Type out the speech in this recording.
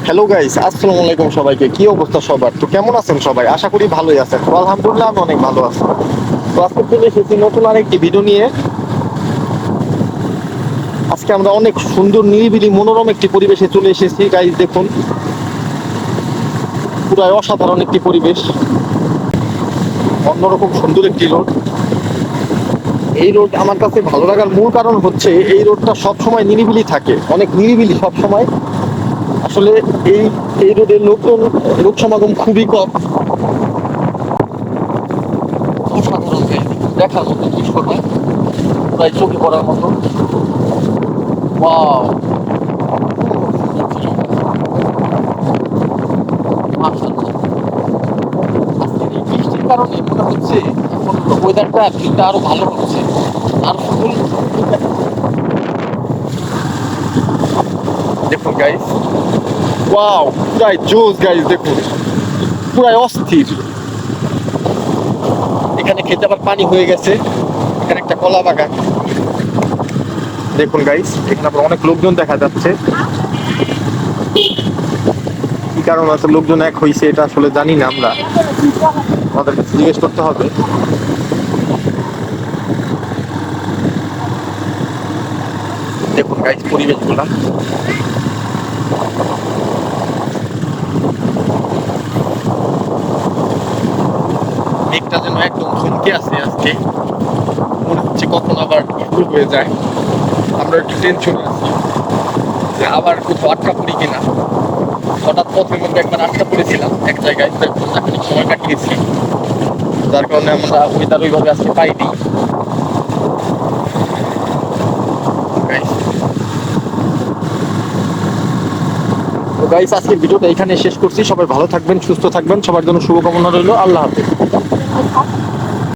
Hello guys, আসসালামু আলাইকুম সবাইকে। কি অবস্থা সবার? তো কেমন আছেন সবাই? আশা করি ভালোই আছেন। তো আলহামদুলিল্লাহ আমি অনেক ভালো আছি। তো আজকে চলে এসেছি নতুন আরেকটি ভিডিও নিয়ে। আজকে আমরা অনেক সুন্দর নিরিবিলি মনোরম একটি পরিবেশে চলে এসেছি গাইস। দেখুন, পুরাই অসাধারণ একটি পরিবেশ, অন্যরকম সুন্দর একটি রোড। এই রোড আমার কাছে ভালো লাগার মূল কারণ হচ্ছে এই রোডটা সব সময় নিরিবিলি থাকে, অনেক নিরিবিলি সব সময়। আসলে এই এই রোডের লোক সমাগম খুবই কম। অসাধারণ গাইস, দেখার মতো দৃশ্যটা, প্রায় চোখে পড়ার মতো। ওয়াও, আজকের এই বৃষ্টির কারণে মনে হচ্ছে এখন ওয়েদারটা ফিলটা আরো ভালো হচ্ছে। আর ফুল দেখুন গাইস, ওয়াও, পুরাই জোস গাইস। দেখুন, পুরাই অস্থির। এখানে খেতে আবার পানি হয়ে গেছে। এখানে একটা কলা বাগান দেখুন গাইস। এখানে আবার অনেক লোকজন দেখা যাচ্ছে। কি কারণ আছে লোকজন এক হয়েছে এটা আসলে জানি না আমরা, আমাদের কাছে জিজ্ঞেস করতে হবে। দেখুন গাইস পরিবেশগুলা, মেঘটা যেন একদম ঝুমকে আছে আজকে। মনে হচ্ছে কখন আবার শুরু হয়ে যায়। আমরা একটু টেনশনে আছি যে আবার কোথাও আটকা পড়ি কিনা। হঠাৎ পথের মধ্যে একবার আটকা পড়েছিলাম এক জায়গায়, চাকরির সময় কাটিয়েছি, যার কারণে আমরা ওয়েদার ওইভাবে আজকে পাইনি। তো গাইস, আজকের ভিডিওটা এখানে শেষ করছি। সবাই ভালো থাকবেন, সুস্থ থাকবেন, সবার জন্য শুভকামনা রইল। আল্লাহ হাফেজ।